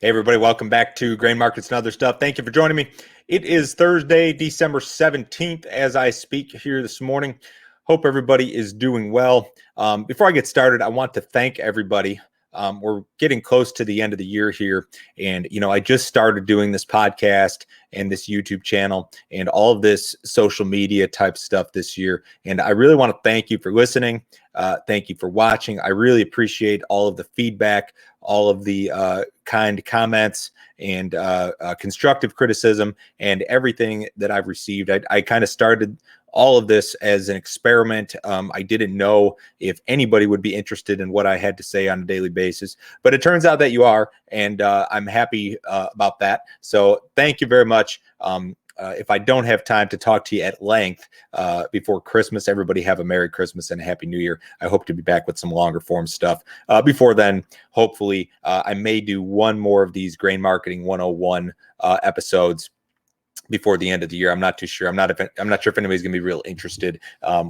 Hey, everybody, welcome back to Grain Markets and Other Stuff. Thank you for joining me. It is Thursday, December 17th as I speak here this morning. Hope everybody is doing well. Before I get started, I want to thank everybody. We're getting close to the end of the year here. And, I just started doing this podcast and this YouTube channel and all of this social media type stuff this year. And I really want to thank you for listening. Thank you for watching. I really appreciate all of the feedback, all of the kind comments and constructive criticism and everything that I've received. I kind of started all of this as an experiment. I didn't know if anybody would be interested in what I had to say on a daily basis, but it turns out that you are, and I'm happy about that. So thank you very much. If I don't have time to talk to you at length before Christmas, everybody have a Merry Christmas and a Happy New Year. I hope to be back with some longer form stuff. Before then, hopefully, I may do one more of these Grain Marketing 101 episodes before the end of the year. I'm not too sure. I'm not sure if anybody's going to be real interested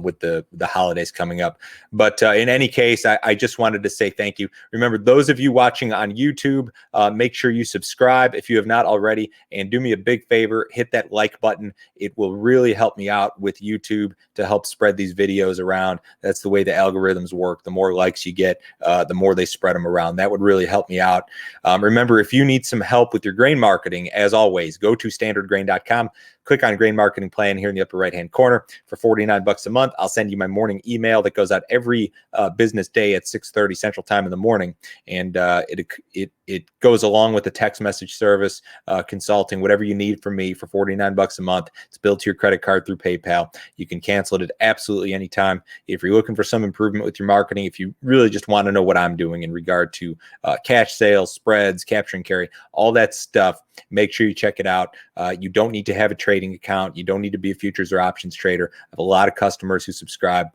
with the holidays coming up. But in any case, I just wanted to say thank you. Remember, those of you watching on YouTube, make sure you subscribe if you have not already, and do me a big favor, hit that like button. It will really help me out with YouTube to help spread these videos around. That's the way the algorithms work. The more likes you get, the more they spread them around. That would really help me out. Remember, if you need some help with your grain marketing, as always, go to standardgrain.com. Click on Grain Marketing Plan here in the upper right-hand corner. For $49 a month, I'll send you my morning email that goes out every business day at 6:30 Central Time in the morning, and it goes along with the text message service, consulting, whatever you need from me for $49 a month. It's billed to your credit card through PayPal. You can cancel it at absolutely any time. If you're looking for some improvement with your marketing, if you really just want to know what I'm doing in regard to cash sales, spreads, capture and carry, all that stuff, make sure you check it out. You don't need to have a trading account. You don't need to be a futures or options trader. I have a lot of customers who subscribe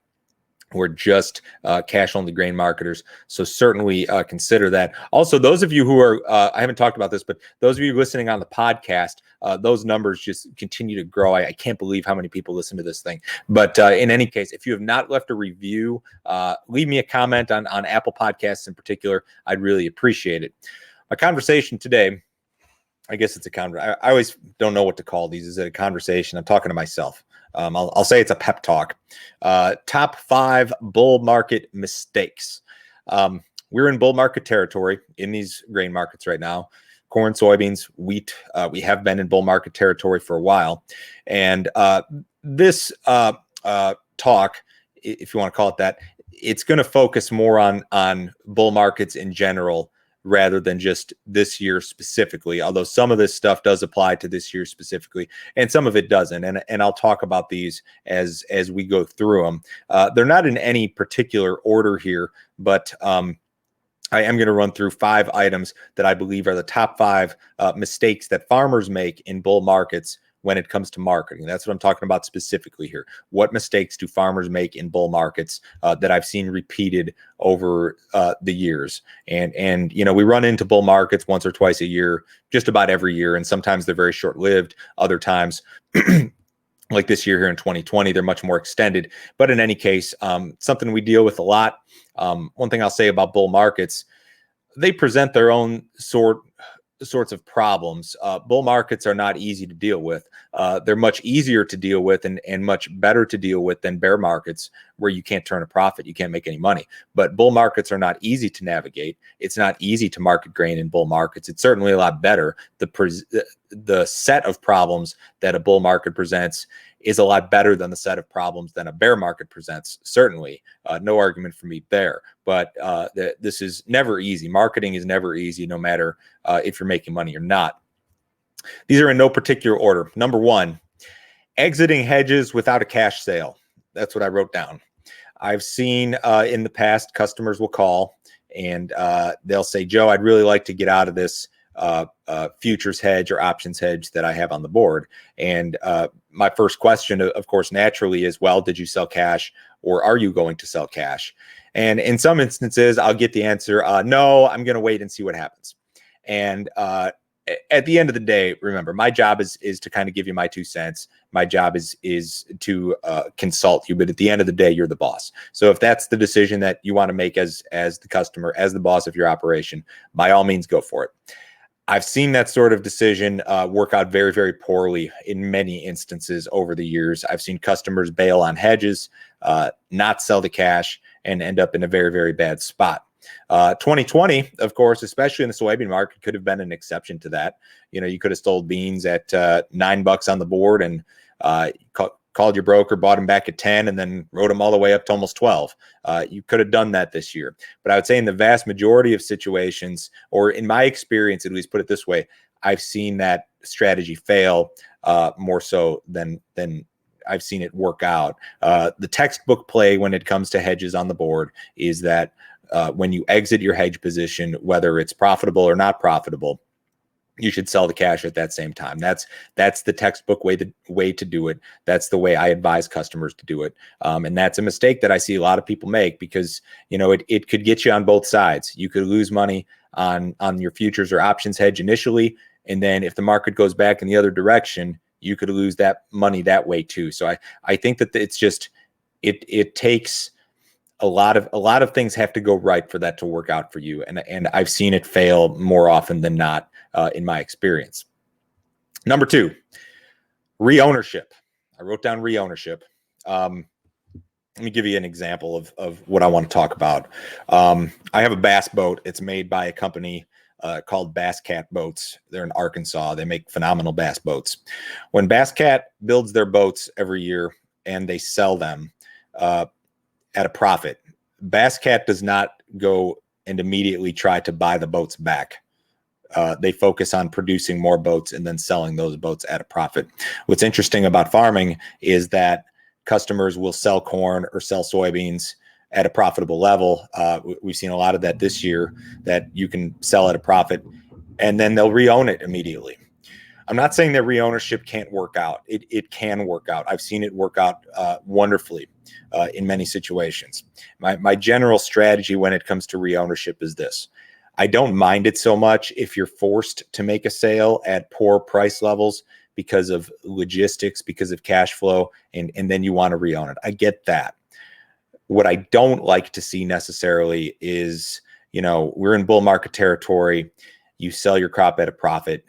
who are just cash-only grain marketers. So certainly consider that. Also, those of you who are, I haven't talked about this, but those of you listening on the podcast, those numbers just continue to grow. I can't believe how many people listen to this thing. But in any case, if you have not left a review, leave me a comment on Apple Podcasts in particular. I'd really appreciate it. My conversation today, I guess it's a conversation. I always don't know what to call these. Is it a conversation? I'm talking to myself. I'll say it's a pep talk. Top 5 bull market mistakes. We're in bull market territory in these grain markets right now. Corn, soybeans, wheat. We have been in bull market territory for a while. And this talk, if you want to call it that, it's going to focus more on bull markets in general, rather than just this year specifically, although some of this stuff does apply to this year specifically, and some of it doesn't. And I'll talk about these as we go through them. They're not in any particular order here, but I am going to run through 5 items that I believe are the top 5 mistakes that farmers make in bull markets when it comes to marketing. That's what I'm talking about specifically here. What mistakes do farmers make in bull markets that I've seen repeated over the years? And we run into bull markets once or twice a year, just about every year. And sometimes they're very short-lived. Other times, like this year here in 2020, they're much more extended. But in any case, something we deal with a lot. One thing I'll say about bull markets, they present their own sorts of problems. Bull markets are not easy to deal with. They're much easier to deal with and much better to deal with than bear markets, where you can't turn a profit, you can't make any money. But bull markets are not easy to navigate. It's not easy to market grain in bull markets. It's certainly a lot better. The set of problems that a bull market presents is a lot better than the set of problems that a bear market presents. Certainly, no argument for me there. But this is never easy. Marketing is never easy, no matter if you're making money or not. These are in no particular order. Number 1, exiting hedges without a cash sale. That's what I wrote down. I've seen in the past, customers will call and they'll say, Joe, I'd really like to get out of this futures hedge or options hedge that I have on the board. And my first question, of course, naturally is, well, did you sell cash, or are you going to sell cash? And in some instances, I'll get the answer, no, I'm going to wait and see what happens. And at the end of the day, remember, my job is to kind of give you my 2 cents. My job is to consult you, but at the end of the day, you're the boss. So if that's the decision that you want to make as the customer, as the boss of your operation, by all means, go for it. I've seen that sort of decision work out very, very poorly in many instances over the years. I've seen customers bail on hedges, not sell the cash, and end up in a very, very bad spot. 2020, of course, especially in the soybean market, could have been an exception to that. You could have sold beans at $9 on the board and called your broker, bought them back at 10, and then rode them all the way up to almost 12. You could have done that this year. But I would say in the vast majority of situations, or in my experience, at least put it this way, I've seen that strategy fail more so than I've seen it work out. The textbook play when it comes to hedges on the board is that when you exit your hedge position, whether it's profitable or not profitable, you should sell the cash at that same time. That's the textbook way to do it. That's the way I advise customers to do it. And that's a mistake that I see a lot of people make because, it could get you on both sides. You could lose money on your futures or options hedge initially. And then if the market goes back in the other direction, you could lose that money that way too. So I think that it's just, it takes a lot of things have to go right for that to work out for you. And I've seen it fail more often than not in my experience. Number 2, reownership. I wrote down reownership. Let me give you an example of what I want to talk about. I have a bass boat. It's made by a company called Bass Cat Boats. They're in Arkansas. They make phenomenal bass boats. When Bass Cat builds their boats every year and they sell them at a profit, Bass Cat does not go and immediately try to buy the boats back. They focus on producing more boats and then selling those boats at a profit. What's interesting about farming is that customers will sell corn or sell soybeans at a profitable level. We've seen a lot of that this year, that you can sell at a profit and then they'll reown it immediately. I'm not saying that reownership can't work out. It can work out. I've seen it work out wonderfully in many situations. My general strategy when it comes to reownership is this. I don't mind it so much if you're forced to make a sale at poor price levels because of logistics, because of cash flow, and then you want to reown it. I get that. What I don't like to see necessarily is, we're in bull market territory, you sell your crop at a profit,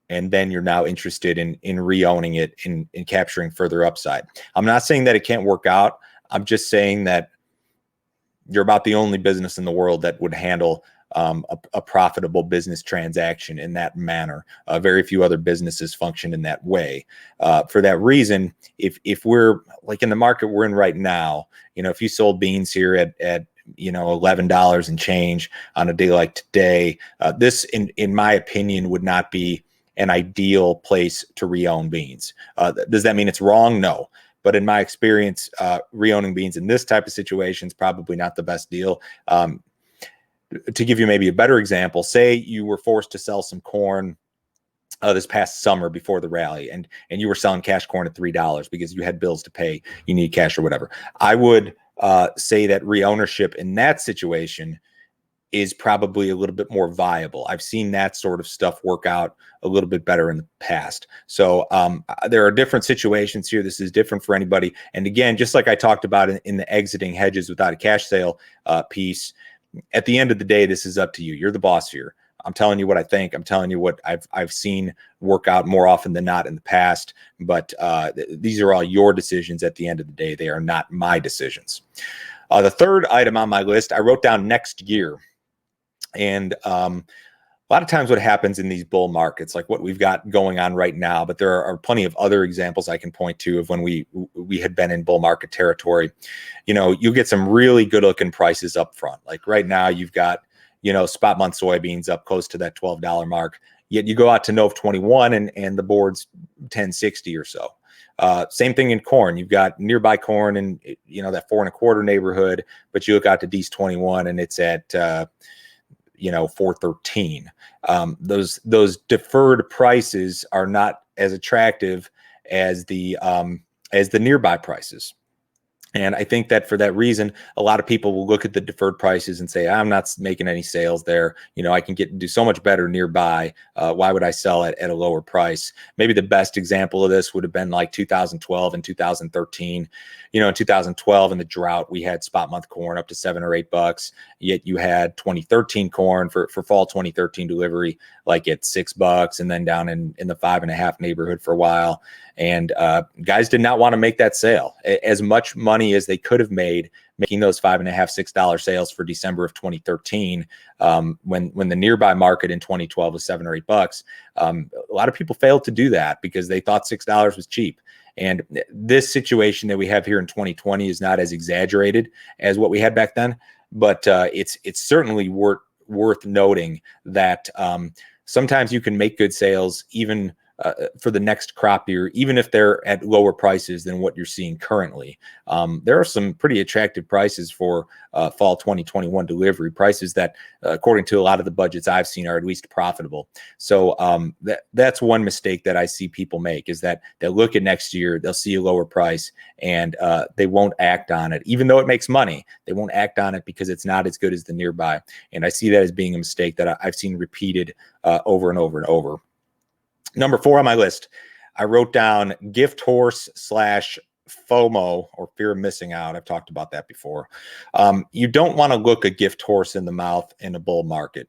and then you're now interested in reowning it, in capturing further upside. I'm not saying that it can't work out. I'm just saying that you're about the only business in the world that would handle a profitable business transaction in that manner. Very few other businesses function in that way. For that reason, if we're like in the market we're in right now, if you sold beans here at $11 and change on a day like today, this in my opinion would not be an ideal place to reown beans. Does that mean it's wrong? No. But in my experience, reowning beans in this type of situation is probably not the best deal. To give you maybe a better example, say you were forced to sell some corn this past summer before the rally, and you were selling cash corn at $3 because you had bills to pay, you need cash or whatever. I would say that reownership in that situation is probably a little bit more viable. I've seen that sort of stuff work out a little bit better in the past. So there are different situations here. This is different for anybody. And again, just like I talked about in the exiting hedges without a cash sale piece, at the end of the day, this is up to you. You're the boss here. I'm telling you what I think. I'm telling you what I've seen work out more often than not in the past. But these are all your decisions at the end of the day. They are not my decisions. The third item on my list, I wrote down next year. And a lot of times what happens in these bull markets, like what we've got going on right now, but there are plenty of other examples I can point to of when we had been in bull market territory. You get some really good looking prices up front. Like right now you've got, spot month soybeans up close to that $12 mark. Yet you go out to NOV 21 and the board's 1060 or so. Same thing in corn. You've got nearby corn in, that 4.25 neighborhood, but you look out to D's 21 and it's at, 413. Those deferred prices are not as attractive as the nearby prices. And I think that for that reason, a lot of people will look at the deferred prices and say, I'm not making any sales there. I can do so much better nearby. Why would I sell at a lower price? Maybe the best example of this would have been like 2012 and 2013. In 2012 in the drought, we had spot month corn up to $7 or $8. Yet you had 2013 corn for fall 2013 delivery, like at $6 and then down in the 5.5 neighborhood for a while. And guys did not want to make that sale. As much money as they could have made making those $5.5, $6 sales for December of 2013, when the nearby market in 2012 was $7 or $8, a lot of people failed to do that because they thought $6 was cheap. And this situation that we have here in 2020 is not as exaggerated as what we had back then, but it's certainly worth noting that sometimes you can make good sales even for the next crop year, even if they're at lower prices than what you're seeing currently. There are some pretty attractive prices for fall 2021 delivery, prices that, according to a lot of the budgets I've seen, are at least profitable. So that's one mistake that I see people make, is that they'll look at next year, they'll see a lower price, and they won't act on it. Even though it makes money, they won't act on it because it's not as good as the nearby. And I see that as being a mistake that I've seen repeated over and over and over. Number 4 on my list, I wrote down gift horse / FOMO, or fear of missing out. I've talked about that before. You don't want to look a gift horse in the mouth in a bull market.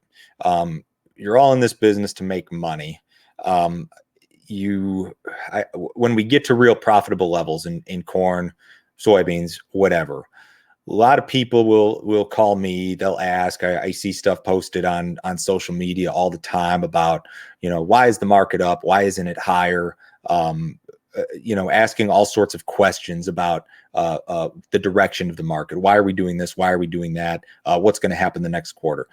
You're all in this business to make money. When we get to real profitable levels in corn, soybeans, whatever, a lot of people will call me. They'll ask. I see stuff posted on social media all the time about, why is the market up? Why isn't it higher? Asking all sorts of questions about the direction of the market. Why are we doing this? Why are we doing that? What's going to happen the next quarter?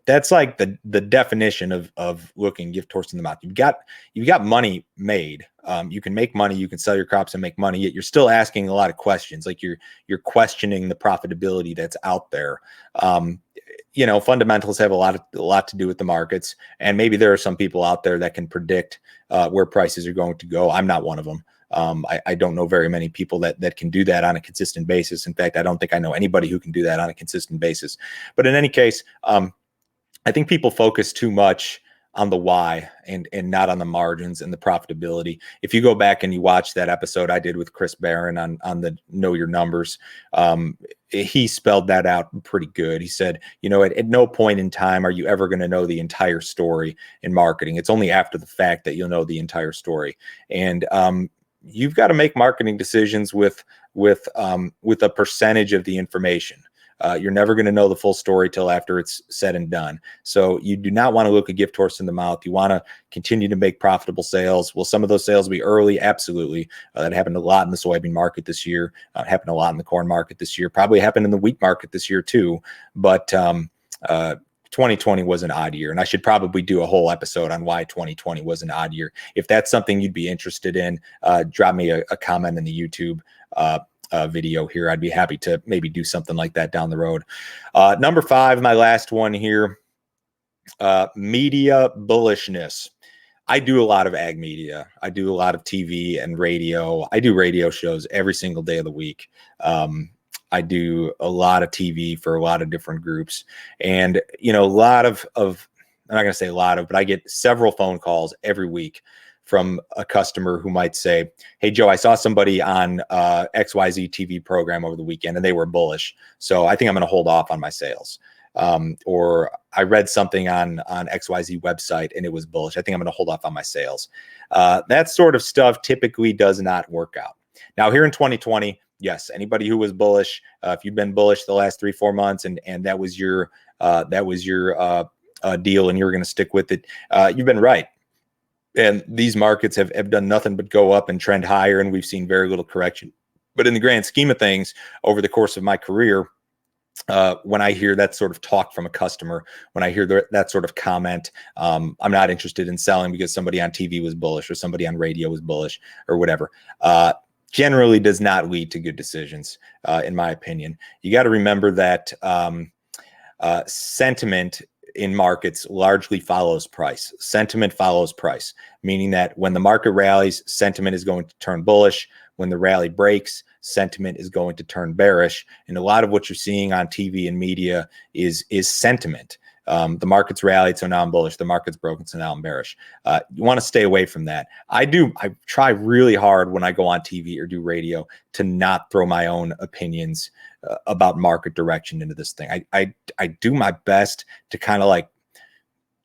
That's like the definition of looking gift horse in the mouth. You've got money made. You can make money. You can sell your crops and make money. Yet you're still asking a lot of questions. Like you're questioning the profitability that's out there. Fundamentals have a lot to do with the markets, and maybe there are some people out there that can predict where prices are going to go. I'm not one of them. I don't know very many people that can do that on a consistent basis. In fact, I don't think I know anybody who can do that on a consistent basis. But in any case, I think people focus too much on the why and not on the margins and the profitability. If you go back and you watch that episode I did with Chris Barron on the Know Your Numbers, he spelled that out pretty good. He said, at no point in time are you ever going to know the entire story in marketing. It's only after the fact that you'll know the entire story. And you've got to make marketing decisions with a percentage of the information. You're never going to know the full story till after it's said and done. So you do not want to look a gift horse in the mouth. You want to continue to make profitable sales. Will some of those sales be early? Absolutely. That happened a lot in the soybean market this year. Happened a lot in the corn market this year. Probably happened in the wheat market this year too. But 2020 was an odd year, and I should probably do a whole episode on why 2020 was an odd year. If that's something you'd be interested in, drop me a comment in the YouTube video here. I'd be happy to maybe do something like that down the road. Number 5, my last one here, media bullishness. I do a lot of ag media. I do a lot of TV and radio. I do radio shows every single day of the week. I do a lot of TV for a lot of different groups, and a lot of I'm not going to say a lot of, but I get several phone calls every week from a customer who might say, hey, Joe, I saw somebody on XYZ TV program over the weekend and they were bullish, so I think I'm going to hold off on my sales. Or I read something on XYZ website and it was bullish. I think I'm going to hold off on my sales. That sort of stuff typically does not work out. Now, here in 2020, yes, anybody who was bullish, if you've been bullish the last 3-4 months and that was your deal and you're going to stick with it, you've been right. And these markets have done nothing but go up and trend higher, and we've seen very little correction. But in the grand scheme of things, over the course of my career, when I hear that sort of talk from a customer, when I hear that sort of comment, I'm not interested in selling because somebody on TV was bullish or somebody on radio was bullish or whatever. Generally does not lead to good decisions, in my opinion. You got to remember that sentiment in markets largely follows price. Sentiment follows price, meaning that when the market rallies, sentiment is going to turn bullish. When the rally breaks, sentiment is going to turn bearish. And a lot of what you're seeing on TV and media is sentiment. The market's rallied, so now I'm bullish. The market's broken, so now I'm bearish. You want to stay away from that. I try really hard when I go on TV or do radio to not throw my own opinions about market direction into this thing. I do my best to kind of like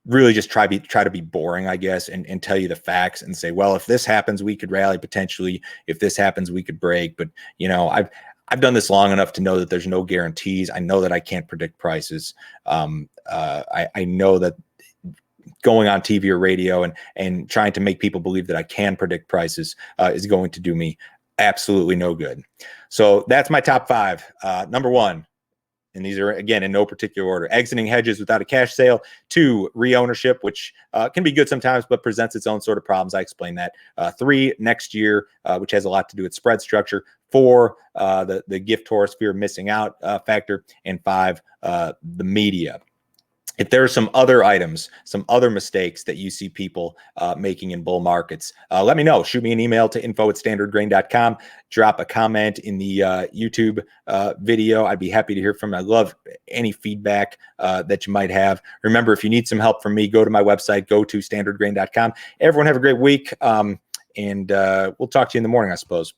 really just try to be boring, I guess, and tell you the facts and say, well, if this happens, we could rally potentially. If this happens, we could break. But I've done this long enough to know that there's no guarantees. I know that I can't predict prices. I know that going on TV or radio and trying to make people believe that I can predict prices is going to do me absolutely no good. So that's my top five. Number one, and these are, again, in no particular order: exiting hedges without a cash sale. 2, reownership, which can be good sometimes, but presents its own sort of problems. I explained that. 3, next year, which has a lot to do with spread structure. 4, the gift horse, fear of missing out factor. And 5, the media. If there are some other items, some other mistakes that you see people making in bull markets, let me know. Shoot me an email to info@standardgrain.com. Drop a comment in the YouTube video. I'd be happy to hear from you. I love any feedback that you might have. Remember, if you need some help from me, go to my website, go to standardgrain.com. Everyone have a great week, and we'll talk to you in the morning, I suppose.